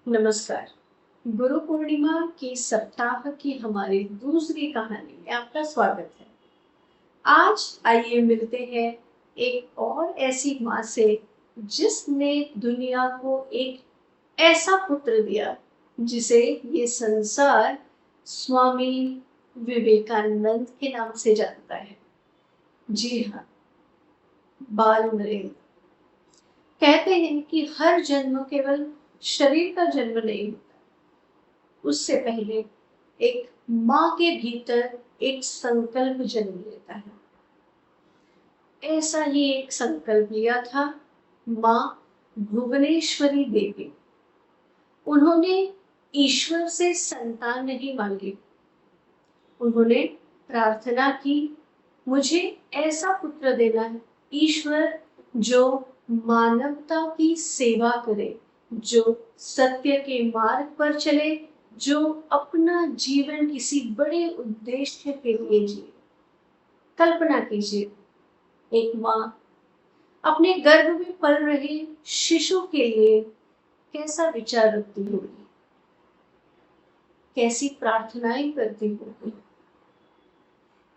नमस्कार। गुरु पूर्णिमा की सप्ताह की हमारी दूसरी कहानी में आपका स्वागत है। आज आइए मिलते हैं एक और ऐसी माँ से जिसने दुनिया को एक ऐसा पुत्र दिया जिसे ये संसार स्वामी विवेकानंद के नाम से जानता है। जी हाँ, बाल नरेंद्र। कहते हैं कि हर जन्म केवल शरीर का जन्म नहीं, उससे पहले एक माँ के भीतर एक संकल्प जन्म लेता है। ऐसा ही एक संकल्प लिया था माँ भुवनेश्वरी देवी। उन्होंने ईश्वर से संतान नहीं मांगी, उन्होंने प्रार्थना की, मुझे ऐसा पुत्र देना है ईश्वर जो मानवता की सेवा करे, जो सत्य के मार्ग पर चले, जो अपना जीवन किसी बड़े उद्देश्य के लिए जिए। कल्पना कीजिए, एक माँ अपने गर्भ में पल रहे शिशु के लिए कैसा विचार रखती होगी, कैसी प्रार्थनाएं करती होगी,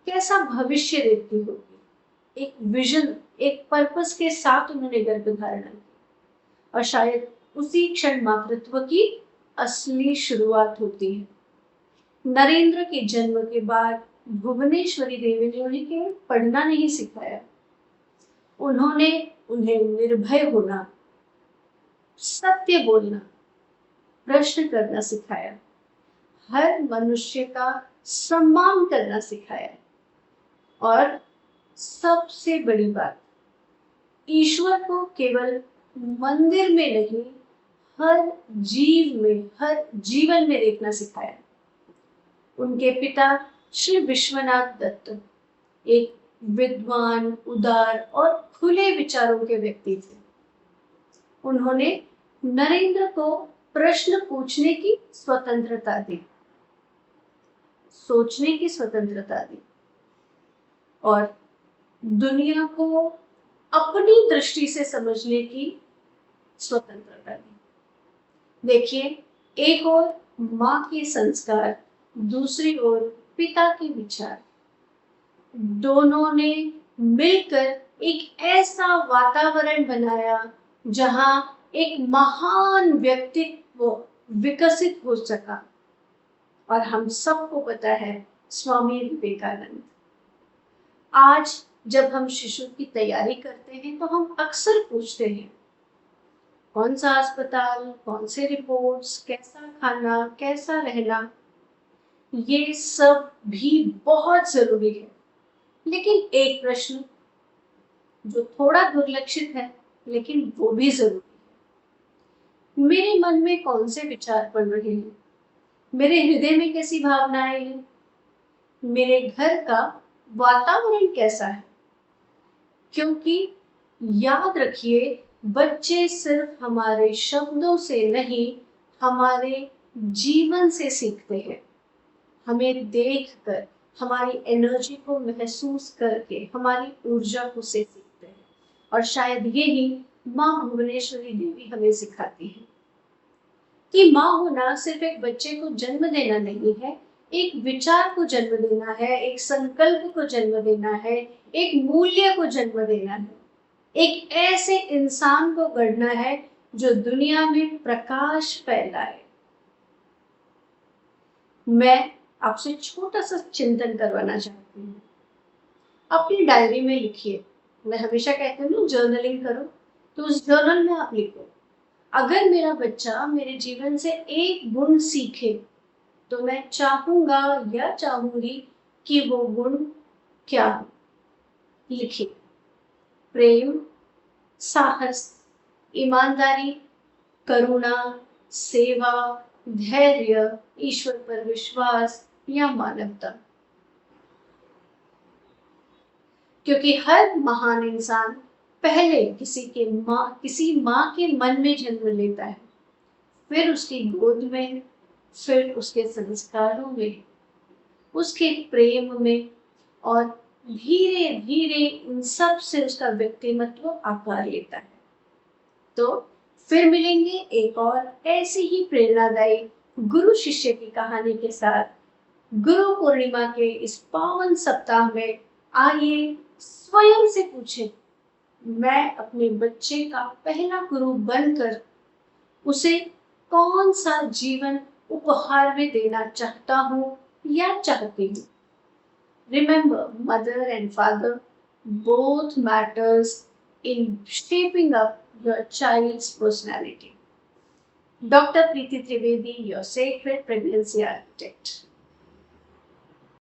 कैसा भविष्य देखती होगी। एक विजन, एक पर्पस के साथ उन्होंने गर्भ धारणा की और शायद उसी क्षण मातृत्व की असली शुरुआत होती है। नरेंद्र के जन्म के बाद भुवनेश्वरी देवी ने उन्हें केवल पढ़ना नहीं सिखाया, उन्होंने उन्हें निर्भय होना, सत्य बोलना, प्रश्न करना सिखाया, हर मनुष्य का सम्मान करना सिखाया और सबसे बड़ी बात, ईश्वर को केवल मंदिर में नहीं, हर जीव में, हर जीवन में देखना सिखाया। उनके पिता श्री विश्वनाथ दत्त एक विद्वान, उदार और खुले विचारों के व्यक्ति थे। उन्होंने नरेंद्र को प्रश्न पूछने की स्वतंत्रता दी, सोचने की स्वतंत्रता दी और दुनिया को अपनी दृष्टि से समझने की स्वतंत्रता दी। देखिए, एक ओर माँ के संस्कार, दूसरी ओर पिता के विचार, दोनों ने मिलकर एक ऐसा वातावरण बनाया जहां एक महान व्यक्तित्व विकसित हो सका। और हम सबको पता है, स्वामी विवेकानंद। आज जब हम शिशु की तैयारी करते हैं तो हम अक्सर पूछते हैं, कौन सा अस्पताल, कौन से रिपोर्ट्स, कैसा खाना, कैसा रहना। ये सब भी बहुत जरूरी है, लेकिन एक प्रश्न जो थोड़ा दुर्लक्षित है लेकिन वो भी जरूरी है, मेरे मन में कौन से विचार पड़ रहे हैं, मेरे हृदय में कैसी भावनाएं हैं, मेरे घर का वातावरण कैसा है। क्योंकि याद रखिए, बच्चे सिर्फ हमारे शब्दों से नहीं, हमारे जीवन से सीखते हैं। हमें देखकर, हमारी एनर्जी को महसूस करके, हमारी ऊर्जा को से सीखते हैं। और शायद यही माँ भुवनेश्वरी देवी हमें सिखाती है कि माँ होना सिर्फ एक बच्चे को जन्म देना नहीं है, एक विचार को जन्म देना है, एक संकल्प को जन्म देना है, एक मूल्य को जन्म देना है, एक ऐसे इंसान को गढ़ना है जो दुनिया में प्रकाश फैलाए। मैं आपसे छोटा सा चिंतन करवाना चाहती हूँ। अपनी डायरी में लिखिए। मैं हमेशा कहती हूँ जर्नलिंग करो, तो उस जर्नल में आप लिखो, अगर मेरा बच्चा मेरे जीवन से एक गुण सीखे तो मैं चाहूंगा या चाहूंगी कि वो गुण क्या हो। लिखिए, प्रेम, साहस, ईमानदारी, करुणा, सेवा, धैर्य, ईश्वर पर विश्वास या मानवता। क्योंकि हर महान इंसान पहले किसी माँ के मन में जन्म लेता है, फिर उसकी गोद में, फिर उसके संस्कारों में, उसके प्रेम में, और धीरे धीरे इन सब से उसका व्यक्तिमत्व आकार लेता है। तो फिर मिलेंगे एक और ऐसी ही प्रेरणादायी गुरु शिष्य की कहानी के साथ। गुरु पूर्णिमा के इस पावन सप्ताह में आइए स्वयं से पूछें, मैं अपने बच्चे का पहला गुरु बनकर उसे कौन सा जीवन उपहार में देना चाहता हूँ या चाहती हूँ। Remember, mother and father both matters in shaping up your child's personality. Dr. Preeti Trivedi, your sacred pregnancy architect.